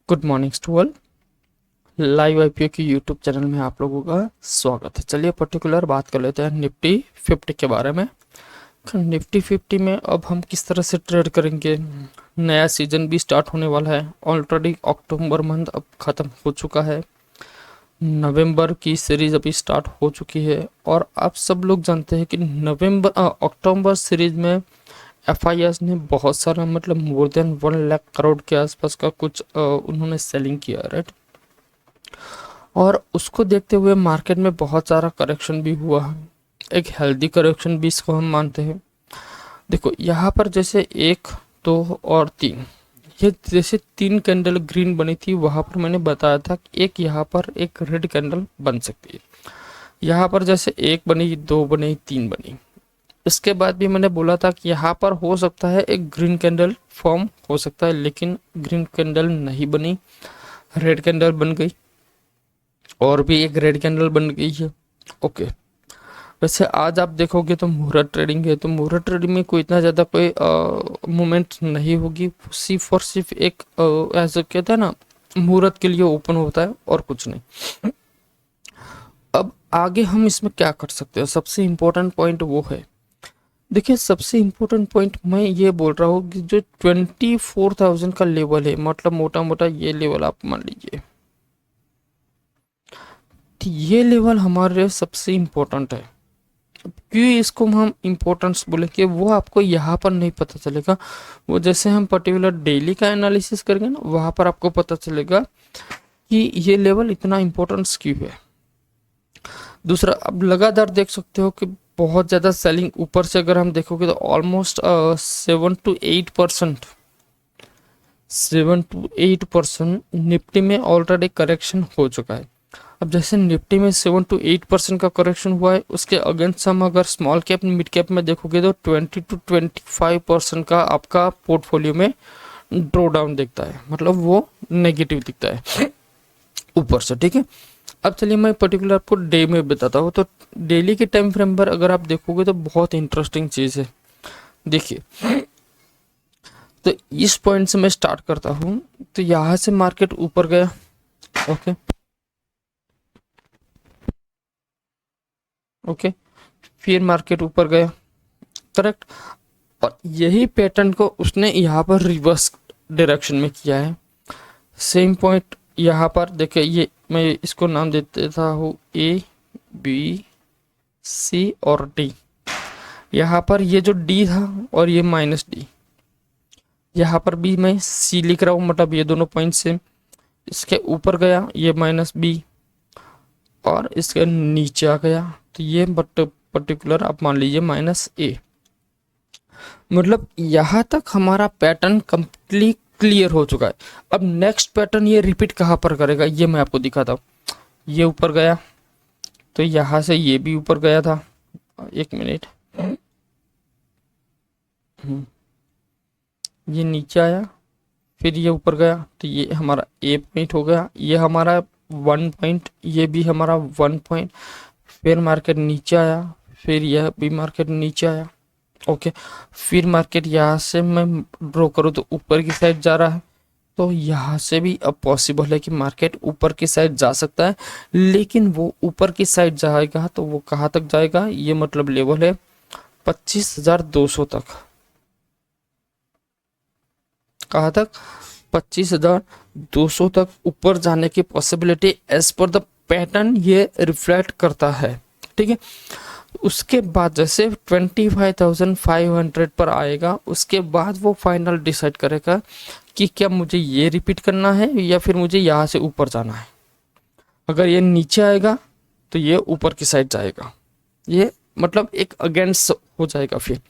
Good morning to all. Live IPO की YouTube channel में आप लोगों का स्वागत है। चलिए पर्टिकुलर बात कर लेते हैं निफ्टी 50 के बारे में। निफ्टी 50 में अब हम किस तरह से ट्रेड करेंगे। नया सीजन भी स्टार्ट होने वाला है। ऑलरेडी अक्टूबर मंथ अब ख़त्म हो चुका है। नवंबर की सीरीज अभी स्टार्ट हो चुकी है और आप सब लोग जानते हैं कि अक्टूबर सीरीज में एफआईएस ने बहुत सारा मतलब मोर देन 1 लाख करोड़ के आसपास का कुछ उन्होंने सेलिंग किया, राइट। और उसको देखते हुए मार्केट में बहुत सारा करेक्शन भी हुआ है। एक हेल्दी करेक्शन भी इसको हम मानते हैं। देखो यहाँ पर जैसे 1, 2 और 3, ये जैसे 3 कैंडल ग्रीन बनी थी, वहाँ पर मैंने बताया था कि एक यहाँ पर एक रेड कैंडल बन सकती है। यहाँ पर जैसे 1 बनी, 2 बनी, 3 बनी। इसके बाद भी मैंने बोला था कि यहाँ पर हो सकता है एक ग्रीन कैंडल फॉर्म हो सकता है, लेकिन ग्रीन कैंडल नहीं बनी, रेड कैंडल बन गई और भी एक रेड कैंडल बन गई है। ओके, वैसे आज आप देखोगे तो मुहूर्त ट्रेडिंग है, तो मुहूर्त ट्रेडिंग में कोई इतना ज़्यादा कोई मूवमेंट नहीं होगी। सिर्फ और सिर्फ एक ऐसा कहते हैं ना, मुहूर्त के लिए ओपन होता है और कुछ नहीं। अब आगे हम इसमें क्या कर सकते हैं, सबसे इम्पोर्टेंट पॉइंट वो है। देखिए सबसे इम्पोर्टेंट पॉइंट मैं ये बोल रहा हूँ कि जो 24,000 का लेवल है, मतलब मोटा मोटा ये लेवल आप मान लीजिए, ये लेवल हमारे लिए सबसे इम्पोर्टेंट है। क्यों इसको हम इम्पोर्टेंस बोलेंगे वो आपको यहाँ पर नहीं पता चलेगा। वो जैसे हम पर्टिकुलर डेली का एनालिसिस करेंगे ना, वहाँ पर आपको पता चलेगा कि ये लेवल इतना इम्पोर्टेंस क्यों है। दूसरा, अब लगातार देख सकते हो कि बहुत ज़्यादा सेलिंग ऊपर से अगर हम देखोगे तो ऑलमोस्ट 7 to 8% निफ्टी में ऑलरेडी करेक्शन हो चुका है। अब जैसे निफ्टी में 7 to 8% का करेक्शन हुआ है, उसके अगेंस्ट हम अगर स्मॉल कैप मिड कैप में देखोगे तो 20 to 25% का आपका पोर्टफोलियो में ड्रॉ डाउन दिखता है, मतलब वो नेगेटिव दिखता है ऊपर से, ठीक है। अब चलिए मैं पर्टिकुलर आपको डे में बताता हूँ। तो डेली के टाइम फ्रेम पर अगर आप देखोगे तो बहुत इंटरेस्टिंग चीज़ है। देखिए, तो इस पॉइंट से मैं स्टार्ट करता हूँ। तो यहाँ से मार्केट ऊपर गया, ओके ओके, फिर मार्केट ऊपर गया, करेक्ट। और यही पैटर्न को उसने यहाँ पर रिवर्स डायरेक्शन में किया है। सेम पॉइंट यहाँ पर देखिए, ये मैं इसको नाम दे देता हूँ A, B, C और D। यहाँ पर ये जो D था और ये -D, यहाँ पर भी मैं C लिख रहा हूँ, मतलब ये दोनों पॉइंट सेम। इसके ऊपर गया ये -B और इसके नीचे आ गया, तो ये पर्टिकुलर आप मान लीजिए -A। मतलब यहाँ तक हमारा पैटर्न कंप्लीट क्लियर हो चुका है। अब नेक्स्ट पैटर्न ये रिपीट कहाँ पर करेगा ये मैं आपको दिखाता हूँ। ये ऊपर गया तो यहाँ से ये भी ऊपर गया था, एक मिनट, ये नीचे आया, फिर ये ऊपर गया, तो ये हमारा A पॉइंट हो गया, ये हमारा 1 पॉइंट, ये भी हमारा 1 पॉइंट। फिर मार्केट नीचे आया, फिर यह भी मार्केट नीचे आया, ओके। फिर मार्केट यहाँ से मैं ड्रॉ करूँ तो ऊपर की साइड जा रहा है, तो यहाँ से भी अब पॉसिबल है कि मार्केट ऊपर की साइड जा सकता है। लेकिन वो ऊपर की साइड जाएगा तो वो कहाँ तक जाएगा, ये मतलब लेवल है 25,200 तक। कहाँ तक, 25,200 तक ऊपर जाने की पॉसिबिलिटी एज पर द पैटर्न ये रिफ्लेक्ट करता है, ठीक है। उसके बाद जैसे 25,500 पर आएगा, उसके बाद वो फाइनल डिसाइड करेगा कि क्या मुझे ये रिपीट करना है या फिर मुझे यहाँ से ऊपर जाना है। अगर ये नीचे आएगा तो ये ऊपर की साइड जाएगा, ये मतलब एक अगेंस्ट हो जाएगा। फिर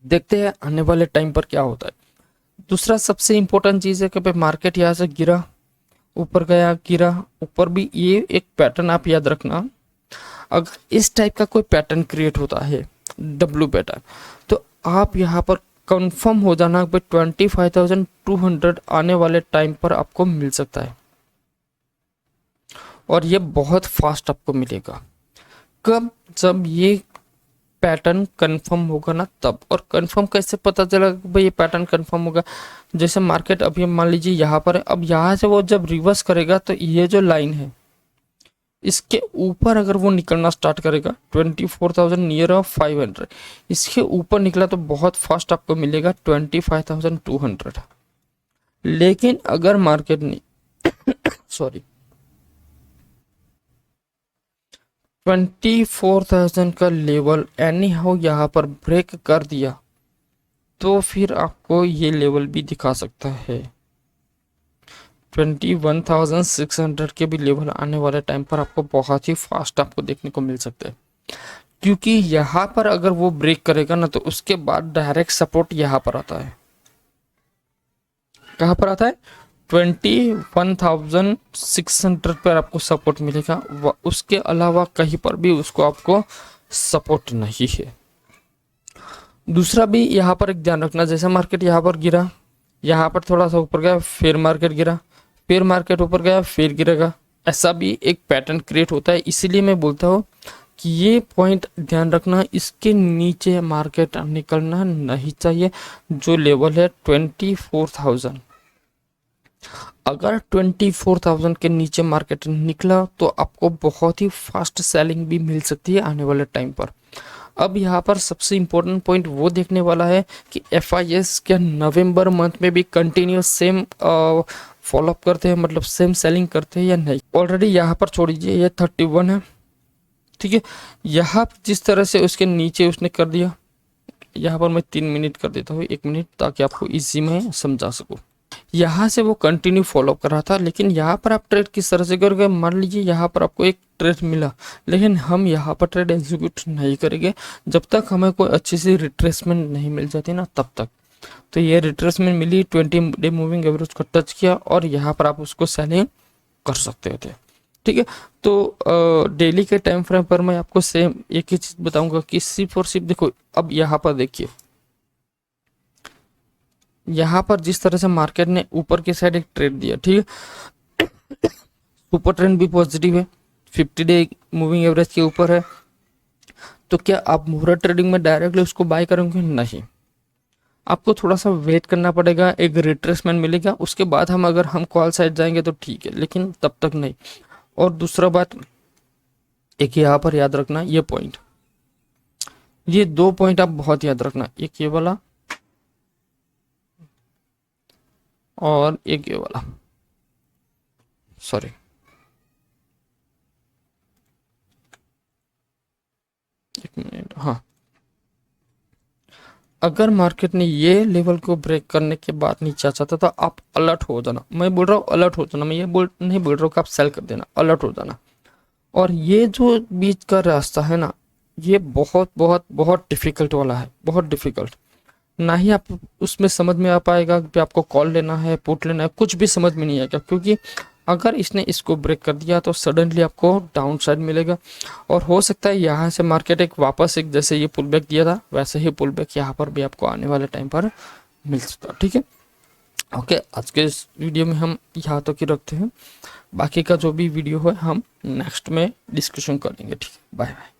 देखते हैं आने वाले टाइम पर क्या होता है। दूसरा सबसे इम्पोर्टेंट चीज़ है कि भाई मार्केट यहाँ से गिरा, ऊपर गया, गिरा, ऊपर भी, ये एक पैटर्न आप याद रखना। अगर इस टाइप का कोई पैटर्न क्रिएट होता है, W पैटर्न, तो आप यहाँ पर कंफर्म हो जाना कि 25,200 आने वाले टाइम पर आपको मिल सकता है और ये बहुत फास्ट आपको मिलेगा। कब, जब ये पैटर्न कंफर्म होगा ना तब। और कंफर्म कैसे पता चला कि भाई ये पैटर्न कंफर्म होगा? जैसे मार्केट अभी मान लीजिए यहाँ पर है, अब यहाँ से वो जब रिवर्स करेगा तो ये जो लाइन है इसके ऊपर अगर वो निकलना स्टार्ट करेगा 24,000 नियर ऑफ 500, इसके ऊपर निकला तो बहुत फास्ट आपको मिलेगा 25,200। लेकिन अगर मार्केट ने सॉरी 24,000 का लेवल एनी हाउ यहाँ पर ब्रेक कर दिया तो फिर आपको ये लेवल भी दिखा सकता है। 21,600 के भी लेवल आने वाले टाइम पर आपको बहुत ही फास्ट आपको देखने को मिल सकता है, क्योंकि यहाँ पर अगर वो ब्रेक करेगा ना तो उसके बाद डायरेक्ट सपोर्ट यहाँ पर आता है। कहाँ पर आता है? 21,600 पर आपको सपोर्ट मिलेगा, उसके अलावा कहीं पर भी उसको आपको सपोर्ट नहीं है। दूसरा भी यहाँ पर एक ध्यान रखना, जैसे मार्केट यहाँ पर गिरा, यहाँ पर थोड़ा सा ऊपर गया, फिर मार्केट गिरा, फिर मार्केट ऊपर गया, फिर गिरेगा, ऐसा भी एक पैटर्न क्रिएट होता है। इसीलिए मैं बोलता हूँ कि ये पॉइंट ध्यान रखना, इसके नीचे मार्केट निकलना नहीं चाहिए। जो लेवल है 24,000, अगर 24,000 के नीचे मार्केट निकला तो आपको बहुत ही फास्ट सेलिंग भी मिल सकती है आने वाले टाइम पर। अब यहाँ पर सबसे इम्पोर्टेंट पॉइंट वो देखने वाला है कि FIS क्या नवंबर मंथ में भी कंटिन्यूस सेम फॉलोअप करते हैं, मतलब सेम सेलिंग करते हैं या नहीं। ऑलरेडी यहाँ पर छोड़ दीजिए, ये 31 है, ठीक है। यहाँ जिस तरह से उसके नीचे उसने कर दिया, यहाँ पर मैं 3 मिनट कर देता हूँ, 1 मिनट, ताकि आपको इजी में समझा सकूँ। यहाँ से वो कंटिन्यू फॉलो कर रहा था, लेकिन यहाँ पर आप ट्रेड किस तरह से करोगे? मान लीजिए यहाँ पर आपको एक ट्रेड मिला, लेकिन हम यहाँ पर ट्रेड एग्जीक्यूट नहीं करेंगे जब तक हमें कोई अच्छी सी रिट्रेसमेंट नहीं मिल जाती ना, तब तक। तो ये रिट्रेसमेंट मिली, 20 डे मूविंग एवरेज को टच किया और यहाँ पर आप उसको सेलिंग कर सकते थे, ठीक है। तो डेली के टाइम फ्रेम पर मैं आपको सेम एक ही चीज बताऊंगा कि सिर्फ और सिर्फ देखो, अब यहाँ पर देखिए, यहाँ पर जिस तरह से मार्केट ने ऊपर की साइड एक ट्रेड दिया, ठीक है, सुपर ट्रेंड भी पॉजिटिव है, 50 डे मूविंग एवरेज के ऊपर है, तो क्या आप मुहूर्त ट्रेडिंग में डायरेक्टली उसको बाय करेंगे? नहीं, आपको थोड़ा सा वेट करना पड़ेगा, एक रिट्रेसमेंट मिलेगा, उसके बाद अगर हम कॉल साइड जाएंगे तो ठीक है, लेकिन तब तक नहीं। और दूसरा बात, एक यहाँ पर याद रखना ये पॉइंट, ये 2 पॉइंट आप बहुत याद रखना, एक ये वाला और एक ये वाला, सॉरी, एक मिनट, हाँ। अगर मार्केट ने ये लेवल को ब्रेक करने के बाद नीचे चाहता तो आप अलर्ट हो जाना। मैं बोल रहा हूँ अलर्ट हो जाना, मैं ये नहीं बोल रहा हूँ कि आप सेल कर देना, अलर्ट हो जाना। और ये जो बीच का रास्ता है ना, ये बहुत बहुत बहुत डिफिकल्ट वाला है, बहुत डिफिकल्ट। ना ही आप उसमें समझ में आ पाएगा कि आपको कॉल लेना है, पुट लेना है, कुछ भी समझ में नहीं आएगा, क्योंकि अगर इसने इसको ब्रेक कर दिया तो सडनली आपको डाउन साइड मिलेगा। और हो सकता है यहाँ से मार्केट एक वापस एक जैसे ये पुल बैक दिया था वैसे ही पुल बैक यहाँ पर भी आपको आने वाले टाइम पर मिल सकता है, ठीक है। ओके, आज के इस वीडियो में हम यहाँ तक ही रखते हैं, बाकी का जो भी वीडियो है हम नेक्स्ट में डिस्कशन करेंगे, ठीक है। Bye bye.